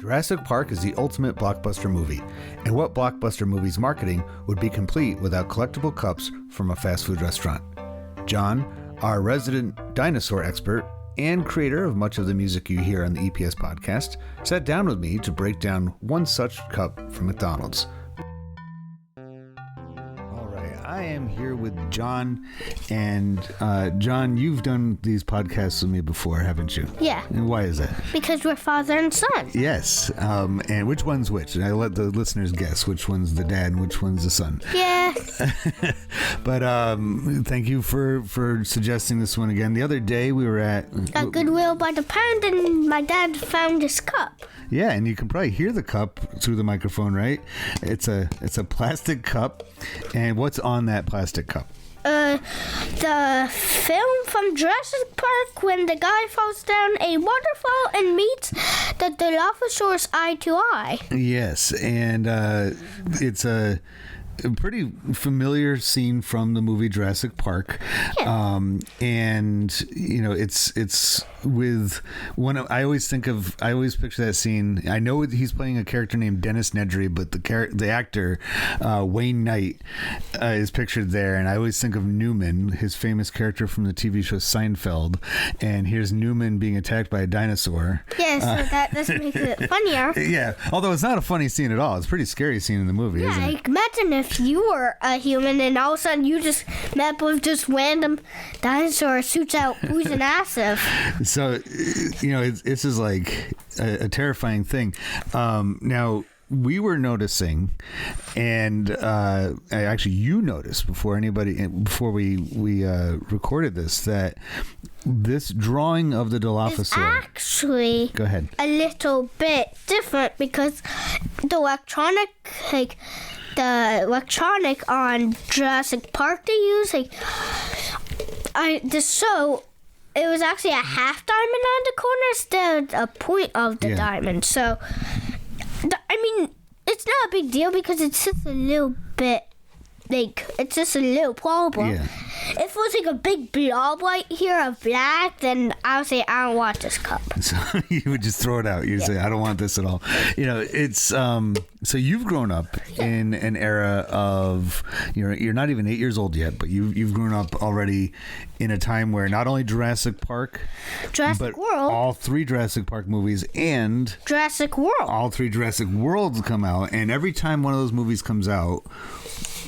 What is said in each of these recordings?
Jurassic Park is the ultimate blockbuster movie, and what blockbuster movie's marketing would be complete without collectible cups from a fast food restaurant? John, our resident dinosaur expert and creator of much of the music you hear on the EPS podcast, sat down with me to break down one such cup from McDonald's. I am here with John, and John, you've done these podcasts with me before, haven't you? Yeah. And why is that? Because we're father and son. Yes. And which one's which? And I let the listeners guess which one's the dad and which one's the son. Yeah. But thank you for suggesting this one again. The other day we were at Goodwill by the pound, and my dad found this cup. Yeah, and you can probably hear the cup through the microphone, right? It's a plastic cup, and what's on that plastic cup? The film from Jurassic Park when the guy falls down a waterfall and meets the Dilophosaurus eye to eye. Yes, and it's a pretty familiar scene from the movie Jurassic Park. Yeah. And you know, it's with one of, I always picture that scene. I know he's playing a character named Dennis Nedry, but the actor Wayne Knight is pictured there, and I always think of Newman, his famous character from the TV show Seinfeld, and here's Newman being attacked by a dinosaur. Yeah, so that makes it funnier. Yeah, although it's not a funny scene at all. It's a pretty scary scene in the movie, isn't it? Yeah, imagine if you were a human and all of a sudden you just met up with just random dinosaur shoots out oozing acid. So, you know, this is like a terrifying thing. Now, we were noticing, and actually you noticed before we recorded this, that this drawing of the Dilophosaur is actually go ahead. A little bit different because the electronic on Jurassic Park they use, it was actually a half diamond on the corner instead of a point of the diamond. So, it's not a big deal because it's just a little bit, it's just a little problem. Yeah. If it was like a big blob right here of black, then I would say I don't want this cup. So you would just throw it out. You'd say, I don't want this at all. You know, it's so you've grown up in an era of, you're not even 8 years old yet, but you've grown up already in a time where not only Jurassic Park, Jurassic World, all three Jurassic Park movies, and Jurassic World, all three Jurassic Worlds come out, and every time one of those movies comes out,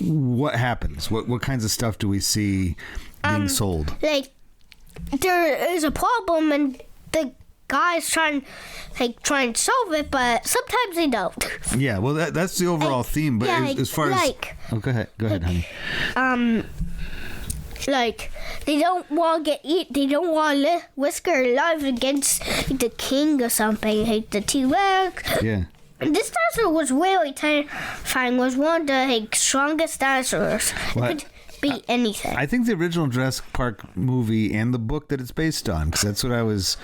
what happens? What kinds of stuff do we see being sold? Like, there is a problem, and the guys try and solve it, but sometimes they don't. Yeah, well, that's the overall theme. But as far as go ahead, honey. They don't want to get eat. They don't want to risk their lives against the king or something, like the T-Rex. Yeah. This dinosaur was really terrifying. Was one of the strongest dinosaurs. It could beat anything. I think the original Jurassic Park movie and the book that it's based on, because that's what I was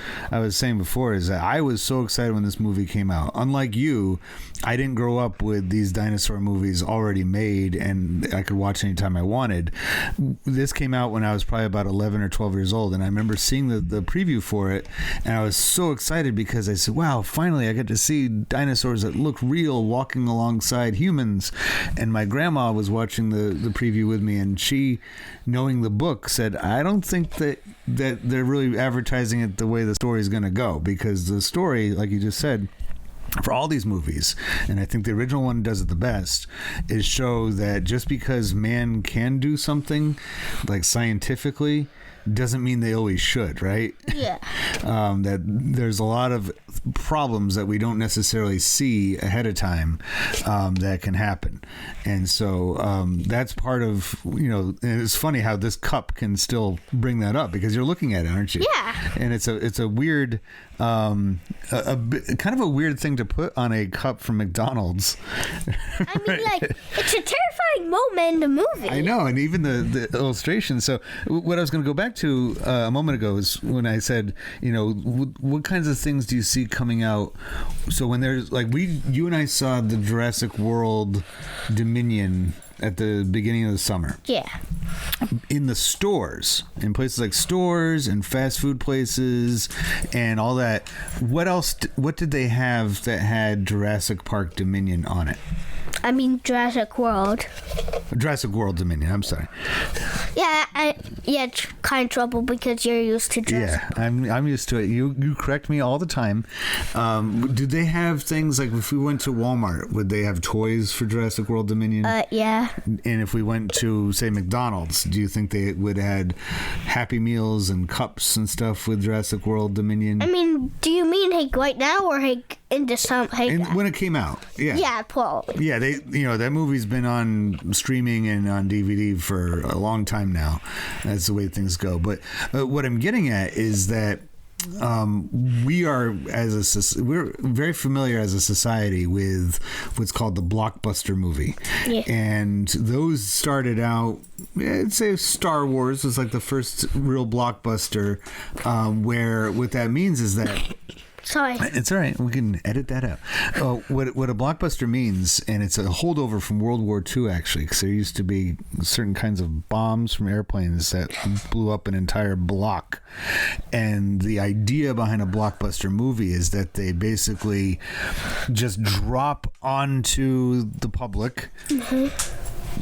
saying before, is that I was so excited when this movie came out. Unlike you, I didn't grow up with these dinosaur movies already made and I could watch anytime I wanted. This came out when I was probably about 11 or 12 years old, and I remember seeing the preview for it, and I was so excited because I said, wow, finally I get to see dinosaurs that look real walking alongside humans. And my grandma was watching the preview with me, and she, knowing the book, said, I don't think that they're really advertising it the way the story is going to go, because the story, like you just said, for all these movies, and I think the original one does it the best, is show that just because man can do something, like scientifically, doesn't mean they always should, right? Yeah. That there's a lot of problems that we don't necessarily see ahead of time that can happen. And so that's part of, and it's funny how this cup can still bring that up, because you're looking at it, aren't you? Yeah. And it's a weird, kind of a weird thing to put on a cup from McDonald's. It's a terrifying moment in the movie. I know, and even the illustration. So what I was going to go back to a moment ago is when I said, what kinds of things do you see coming out? So when there's you and I saw the Jurassic World Dominion at the beginning of the summer. Yeah. In the stores, in places like stores and fast food places and all that, what did they have that had Jurassic Park Dominion on it? I mean Jurassic World. Jurassic World Dominion, I'm sorry. Yeah, it's kind of trouble because you're used to Jurassic. Yeah, I'm used to it. You correct me all the time. Did they have things like if we went to Walmart, would they have toys for Jurassic World Dominion? Yeah. And if we went to, say, McDonald's, do you think they would have had Happy Meals and cups and stuff with Jurassic World Dominion? I mean, do you mean right now or into some? When it came out, yeah. Yeah, probably. Yeah, that movie's been on streaming and on DVD for a long time now. That's the way things go. But what I'm getting at is that we're very familiar as a society with what's called the blockbuster movie. Yeah. And those started out, I'd say Star Wars was like the first real blockbuster, where what that means is that Sorry. it's all right. We can edit that out. What a blockbuster means, and it's a holdover from World War II, actually, because there used to be certain kinds of bombs from airplanes that blew up an entire block. And the idea behind a blockbuster movie is that they basically just drop onto the public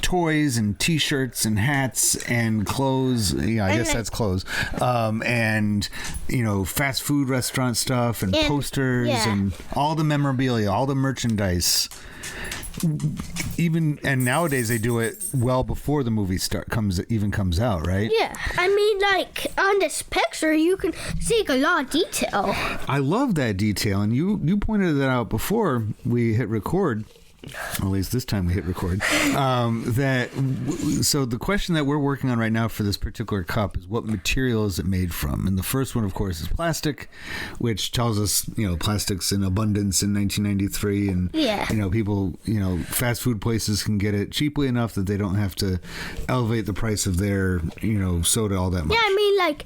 toys and T-shirts and hats and clothes. Yeah, I guess that's clothes. And fast food restaurant stuff and posters and all the memorabilia, all the merchandise. And nowadays they do it well before the movie comes out, right? Yeah, I mean, like on this picture, you can see a lot of detail. I love that detail, and you pointed that out before we hit record. Or at least this time we hit record. So the question that we're working on right now for this particular cup is what material is it made from? And the first one, of course, is plastic, which tells us, plastic's in abundance in 1993. And, people, fast food places can get it cheaply enough that they don't have to elevate the price of their, soda all that much. Yeah, I mean, like,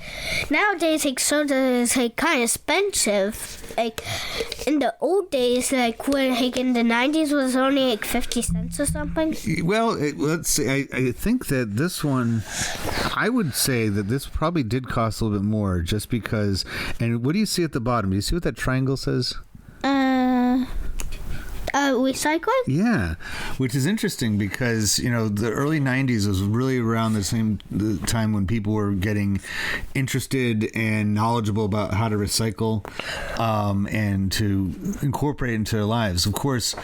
nowadays, soda is, kind of expensive. Like, in the old days, when, in the 90s was only 50 cents or something. Well, let's see. I think that this one, I would say that this probably did cost a little bit more just because. And what do you see at the bottom? Do you see what that triangle says? Recycling? Yeah, which is interesting because, the early 90s was really around the time when people were getting interested and knowledgeable about how to recycle and to incorporate it into their lives. Of course,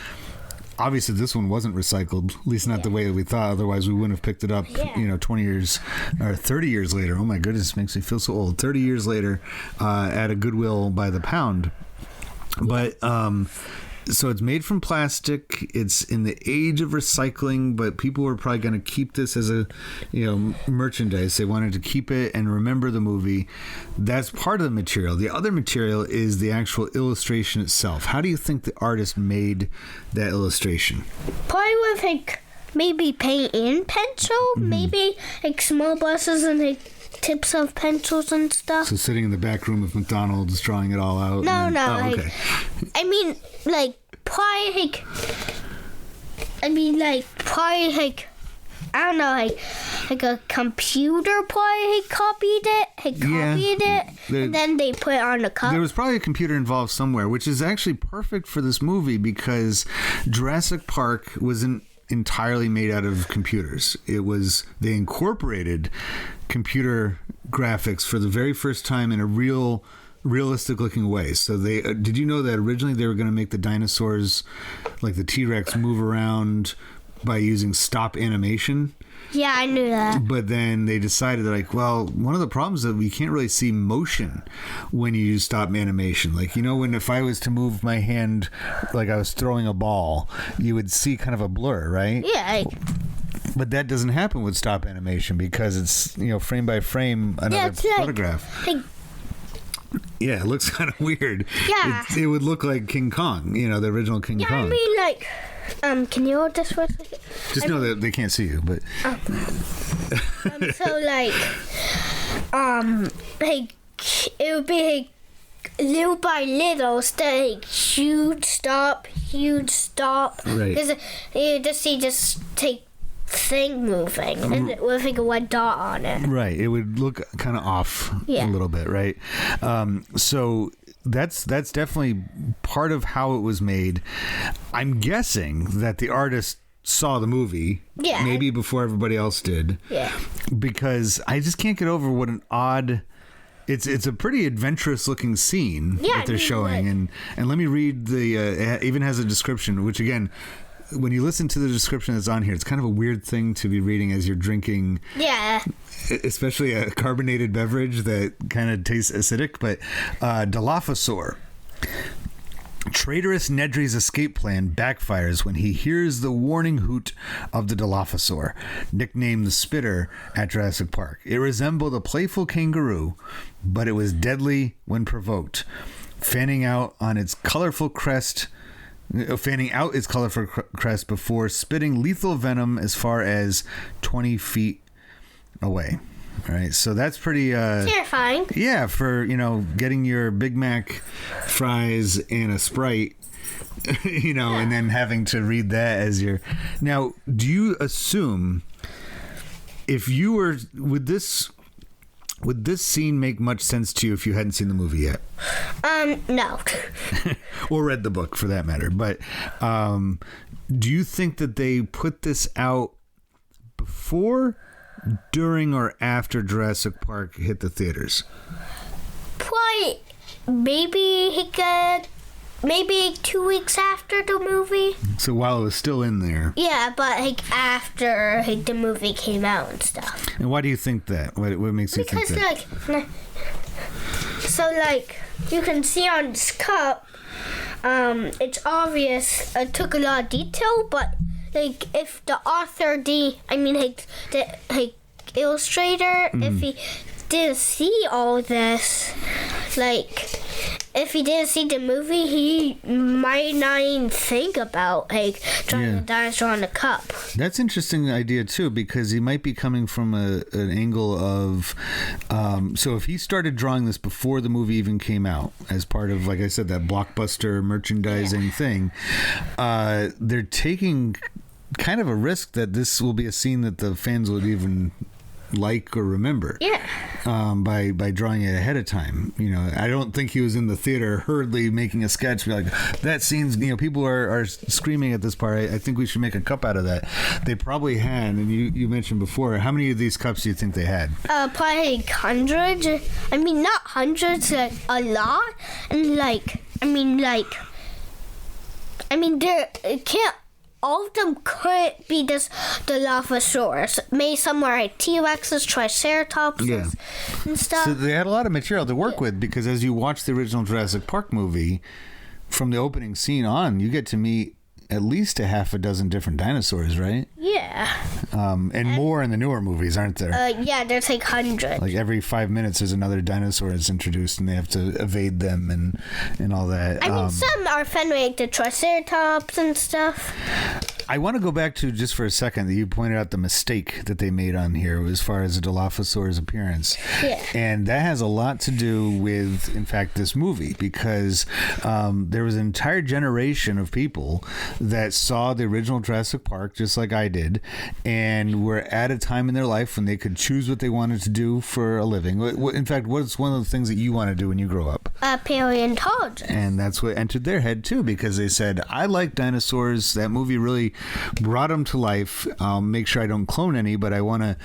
obviously this one wasn't recycled, at least not the way that we thought. Otherwise we wouldn't have picked it up 20 years or 30 years later. Oh my goodness, it makes me feel so old. 30 years later at a Goodwill by the pound. But so it's made from plastic. It's in the age of recycling, but people were probably going to keep this as a merchandise. They wanted to keep it and remember the movie. That's part of the material. The other material is the actual illustration itself. How do you think the artist made that illustration? Probably with maybe paint and pencil, maybe small buses and tips of pencils and stuff. So sitting in the back room of McDonald's, drawing it all out. Okay. I mean, probably I don't know, a computer probably copied it, and then they put it on the cup. There was probably a computer involved somewhere, which is actually perfect for this movie because Jurassic Park wasn't entirely made out of computers. They incorporated computer graphics for the very first time in a realistic looking way. So did you know that originally they were going to make the dinosaurs, like the T-Rex, move around by using stop animation? Yeah, I knew that. But then they decided one of the problems is that we can't really see motion when you use stop animation. When if I was to move my hand like I was throwing a ball, you would see kind of a blur, right? Yeah. But that doesn't happen with stop animation because it's, frame by frame another photograph. Yeah, it looks kind of weird. Yeah. It would look like King Kong, the original King Kong. I mean, can you hold this for a second? Just know that they can't see you, but... it would be little by little, huge stop. Right. Because you just take thing moving and with like a white dot on it. Right. It would look kind of off a little bit, right? So that's definitely part of how it was made. I'm guessing that the artist saw the movie maybe before everybody else did. Yeah. Because I just can't get over what an odd... It's a pretty adventurous looking scene that they're showing. And let me read it even has a description, which again... When you listen to the description that's on here, it's kind of a weird thing to be reading as you're drinking. Yeah. Especially a carbonated beverage that kind of tastes acidic. But Dilophosaur. Traitorous Nedry's escape plan backfires when he hears the warning hoot of the Dilophosaur, nicknamed the Spitter at Jurassic Park. It resembled a playful kangaroo, but it was deadly when provoked, fanning out its colorful crest before spitting lethal venom as far as 20 feet away. All right, so that's pretty terrifying. Yeah, for getting your Big Mac fries and a Sprite, and then having to read that as your... Now, do you assume if you were would this scene make much sense to you if you hadn't seen the movie yet? No. Or read the book, for that matter. But do you think that they put this out before, during, or after Jurassic Park hit the theaters? Probably, maybe 2 weeks after the movie. So while it was still in there. Yeah, but after the movie came out and stuff. And why do you think that? What makes you think that? So you can see on this cup, it's obvious it took a lot of detail, but if the author, the illustrator, if he didn't see all this, if he didn't see the movie, he might not even think about drawing a dinosaur on the cup. That's an interesting idea too, because he might be coming from an angle of so if he started drawing this before the movie even came out, as part of, like I said, that blockbuster merchandising thing, they're taking kind of a risk that this will be a scene that the fans would even like or remember. By drawing it ahead of time. I don't think he was in the theater hurriedly making a sketch, be like, that scene's, people are screaming at this part, I think we should make a cup out of that. They probably had, and you mentioned before, how many of these cups do you think they had? Probably hundreds. I mean, not hundreds, a lot. And there can't, all of them could be this Dilophosaurus. Maybe somewhere T-Rexes, Triceratopses, and stuff. So they had a lot of material to work with, because as you watch the original Jurassic Park movie, from the opening scene on, you get to meet at least a half a dozen different dinosaurs, right? Yeah. And more in the newer movies, aren't there? Yeah, there's hundreds. Every 5 minutes there's another dinosaur that's introduced, and they have to evade them and all that. Some are fun, the Triceratops and stuff. I want to go back to, just for a second, that you pointed out the mistake that they made on here as far as the Dilophosaur's appearance. Yeah. And that has a lot to do with, in fact, this movie, because there was an entire generation of people that saw the original Jurassic Park, just like I did, and were at a time in their life when they could choose what they wanted to do for a living. In fact, what's one of the things that you want to do when you grow up? Paleontologist. And that's what entered their head, too, because they said, I like dinosaurs. That movie really brought them to life. Make sure I don't clone any, but I want to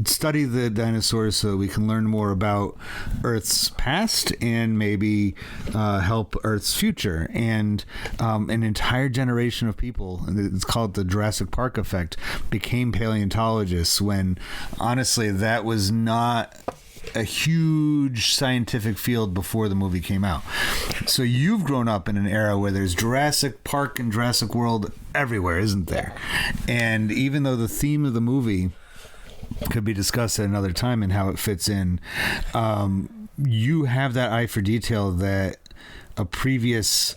study the dinosaurs so we can learn more about Earth's past and maybe help Earth's future. And an entire generation of people, it's called the Jurassic Park effect, became paleontologists, when honestly that was not a huge scientific field before the movie came out. So you've grown up in an era where there's Jurassic Park and Jurassic World everywhere, isn't there? And even though the theme of the movie could be discussed at another time and how it fits in, you have that eye for detail that a previous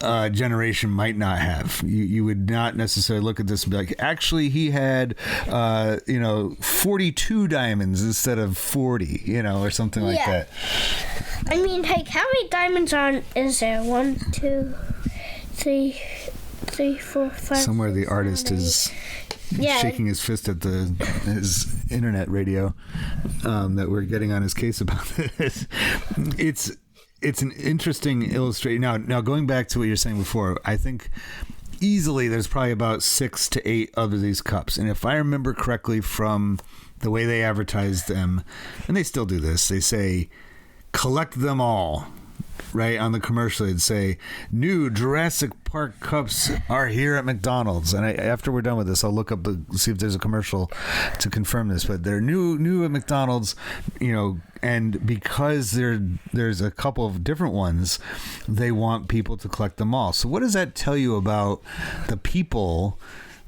generation might not have. You would not necessarily look at this and be like, actually he had 42 diamonds instead of 40, or something like that. I mean, how many diamonds is there? 1, 2, 3, 4, 5. Somewhere the artist is shaking his fist at his internet radio that we're getting on his case about this. It's an interesting illustration. Now going back to what you're saying before, I think easily there's probably about 6 to 8 of these cups, and if I remember correctly from the way they advertise them, and they still do this, they say collect them all. Right on the commercial, it'd say new Jurassic Park cups are here at McDonald's. And after we're done with this, I'll look up see if there's a commercial to confirm this. But they're new at McDonald's, and because there's a couple of different ones, they want people to collect them all. So what does that tell you about the people,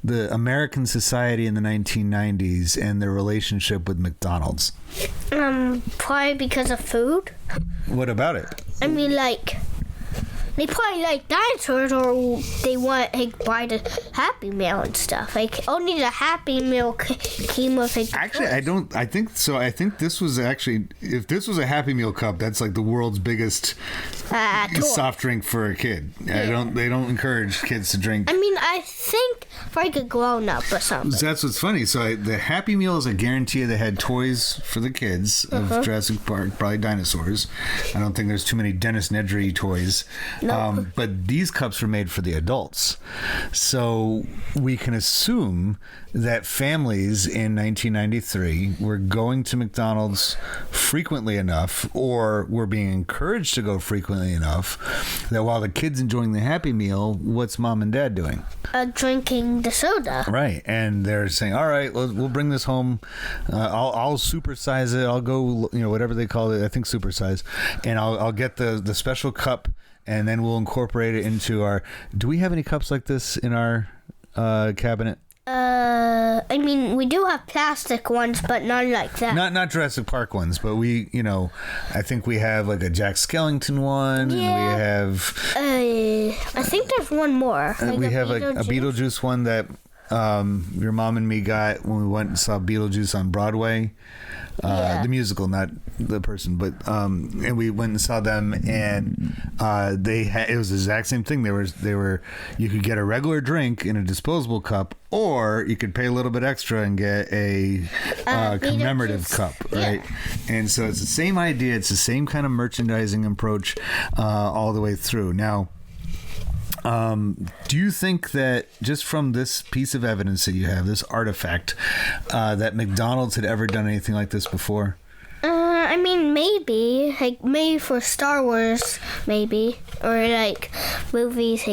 the American society in the 1990s, and their relationship with McDonald's? Probably because of food. What about it? I mean, they probably like dinosaurs, or they want to buy the Happy Meal and stuff. Only the Happy Meal came with it. Actually, I think so. I think this was actually, if this was a Happy Meal cup, that's like the world's biggest soft drink for a kid. Yeah. They don't encourage kids to drink. I mean, I think for like a grown up or something. That's what's funny. So the Happy Meal is a guarantee. They had toys for the kids of Jurassic Park, probably dinosaurs. I don't think there's too many Dennis Nedry toys. No. But these cups were made for the adults. So we can assume that families in 1993 were going to McDonald's frequently enough, or were being encouraged to go frequently enough, that while the kid's enjoying the Happy Meal, what's mom and dad doing? Drinking the soda. Right. And they're saying, all right, we'll bring this home. I'll supersize it. I'll go, whatever they call it. I think supersize. And I'll get the special cup, and then we'll incorporate it into our... Do we have any cups like this in our cabinet? I mean, we do have plastic ones, but none like that. Not Jurassic Park ones, but we, I think we have like a Jack Skellington one, and we have... I think there's one more. We have a Beetlejuice one that your mom and me got when we went and saw Beetlejuice on Broadway. The musical, not the person, but and we went and saw them, and it was the exact same thing. They were you could get a regular drink in a disposable cup, or you could pay a little bit extra and get a commemorative cup, right? Yeah. And so it's the same idea. It's the same kind of merchandising approach all the way through. Now, do you think that just from this piece of evidence that you have, this artifact, that McDonald's had ever done anything like this before? I mean, maybe. Maybe for Star Wars, maybe. Or, movies,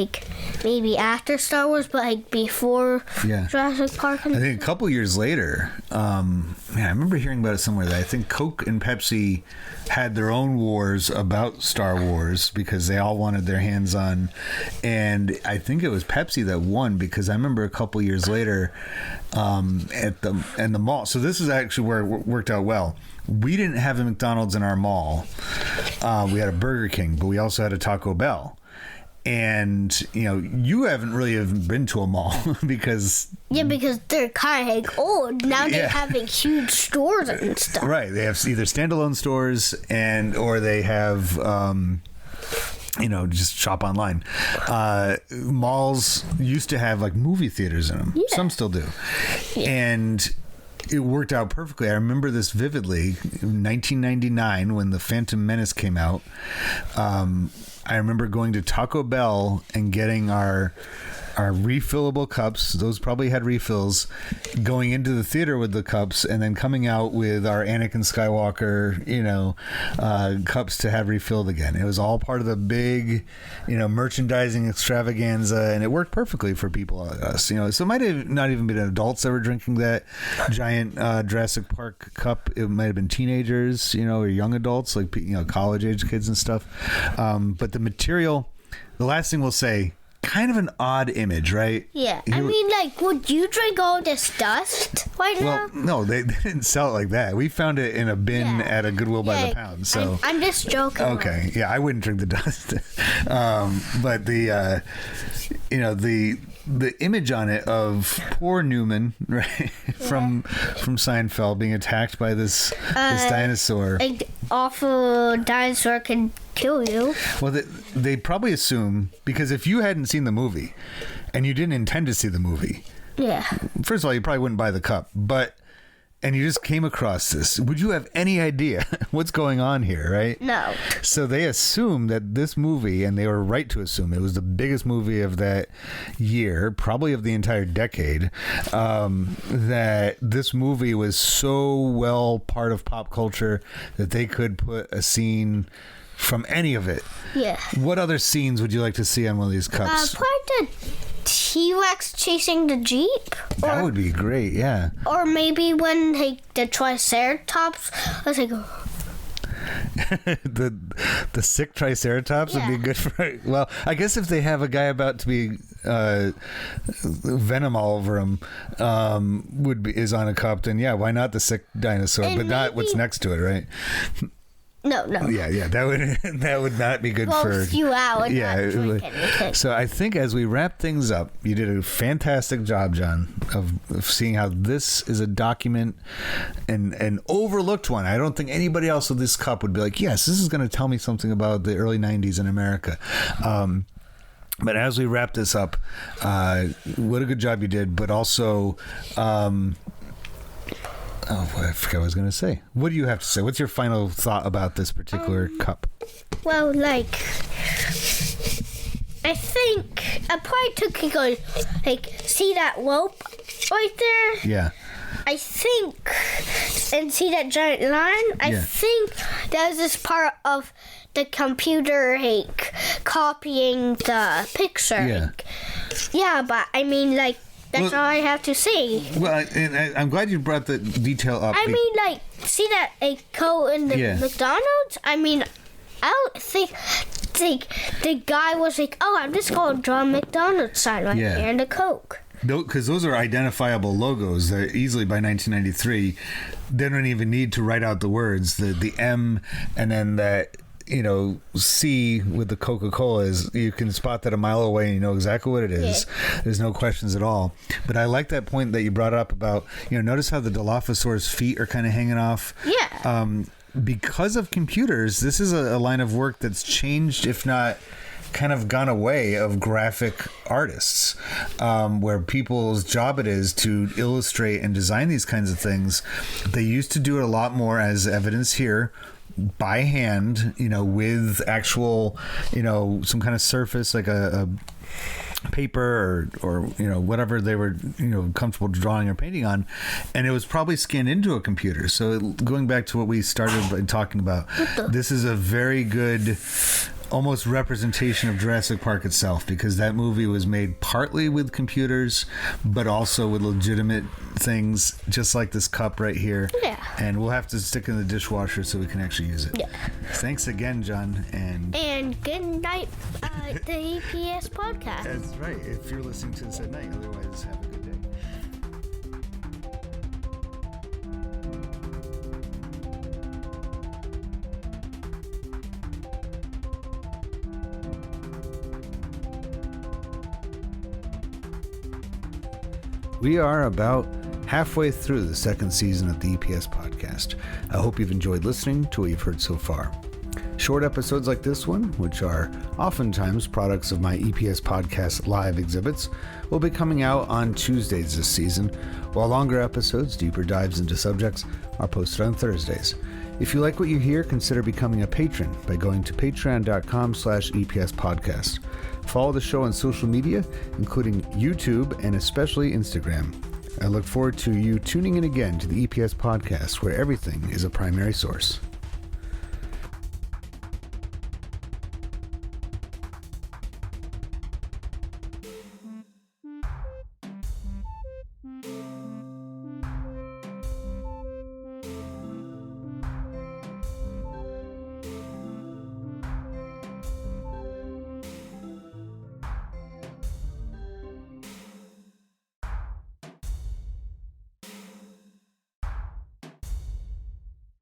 maybe after Star Wars, but, before Jurassic Park. I think a couple years later, I remember hearing about it somewhere, that I think Coke and Pepsi had their own wars about Star Wars because they all wanted their hands on, and I think it was Pepsi that won, because I remember a couple years later at the mall. So this is actually where it worked out well. We didn't have a McDonald's in our mall. We had a Burger King, but we also had a Taco Bell. And, you haven't really been to a mall because... Yeah, because they're kind of old. Now they're having huge stores and stuff. Right. They have either standalone stores or they have... just shop online. Malls used to have movie theaters in them. Yeah. Some still do. Yeah. And it worked out perfectly. I remember this vividly. In 1999, when The Phantom Menace came out, I remember going to Taco Bell and getting our refillable cups. Those probably had refills. Going into the theater with the cups, and then coming out with our Anakin Skywalker, cups to have refilled again. It was all part of the big, merchandising extravaganza, and it worked perfectly for people like us. So it might have not even been adults that were drinking that giant Jurassic Park cup. It might have been teenagers, or young adults, college age kids and stuff. But the material, the last thing we'll say, kind of an odd image, right? Yeah. I mean, would you drink all this dust right now? Well, no, they didn't sell it like that. We found it in a bin at a Goodwill by the pound. So I'm just joking. Okay. Yeah, I wouldn't drink the dust. But the image on it of poor Newman, right, from Seinfeld being attacked by this dinosaur. An awful dinosaur can kill you. Well, they probably assume, because if you hadn't seen the movie and you didn't intend to see the movie, Yeah. First of all, you probably wouldn't buy the cup, and you just came across this. Would you have any idea what's going on here, right? No. So they assumed that this movie, and they were right to assume it was the biggest movie of that year, probably of the entire decade, that this movie was so well part of pop culture that they could put a scene from any of it. Yeah. What other scenes would you like to see on one of these cups? Probably the T-Rex chasing the Jeep. That would be great, yeah. Or maybe when the Triceratops was like... the sick Triceratops would be good for... Well, I guess if they have a guy about to be venom all over him is on a cup, then yeah, why not the sick dinosaur? And but not what's next to it, right? No. Yeah, that would not be good for you out and not drink anything. So I think as we wrap things up, you did a fantastic job, John, of seeing how this is a document and an overlooked one. I don't think anybody else with this cup would be like, yes, this is going to tell me something about the early 90s in America. But as we wrap this up, what a good job you did, but also... I forgot what I was going to say. What do you have to say? What's your final thought about this particular cup? Well, I think I probably took a go, see that rope right there? Yeah. I think, and see that giant line? I think that was this part of the computer, copying the picture. Yeah, but I mean, that's all I have to say. Well, and I'm glad you brought the detail up. I mean, see that coat in the McDonald's? I mean, I don't think the guy was like, oh, I'm just going to draw a McDonald's sign right here and a Coke. Because those are identifiable logos. They're easily, by 1993, they don't even need to write out the words. The M and then that... C with the Coca-Cola is, you can spot that a mile away and you know exactly what it is. Yeah. There's no questions at all. But I like that point that you brought up about, notice how the Dilophosaurus feet are kind of hanging off. Yeah. Because of computers, this is a line of work that's changed, if not kind of gone away, of graphic artists, where people's job it is to illustrate and design these kinds of things. They used to do it a lot more, as evidence here, by hand, with actual, some kind of surface, like a paper or whatever they were, comfortable drawing or painting on. And it was probably scanned into a computer. So going back to what we started by talking about, this is a very good... almost representation of Jurassic Park itself, because that movie was made partly with computers but also with legitimate things, just like this cup right here. And we'll have to stick in the dishwasher so we can actually use it. Thanks again, John, and good night, the EPS podcast. That's right, if you're listening to this at night. Otherwise, have a good day. We are about halfway through the second season of the EPS podcast. I hope you've enjoyed listening to what you've heard so far. Short episodes like this one, which are oftentimes products of my EPS podcast live exhibits, will be coming out on Tuesdays this season, while longer episodes, deeper dives into subjects, are posted on Thursdays. If you like what you hear, consider becoming a patron by going to patreon.com/EPS podcast. Follow the show on social media, including YouTube and especially Instagram. I look forward to you tuning in again to the EPS podcast, where everything is a primary source.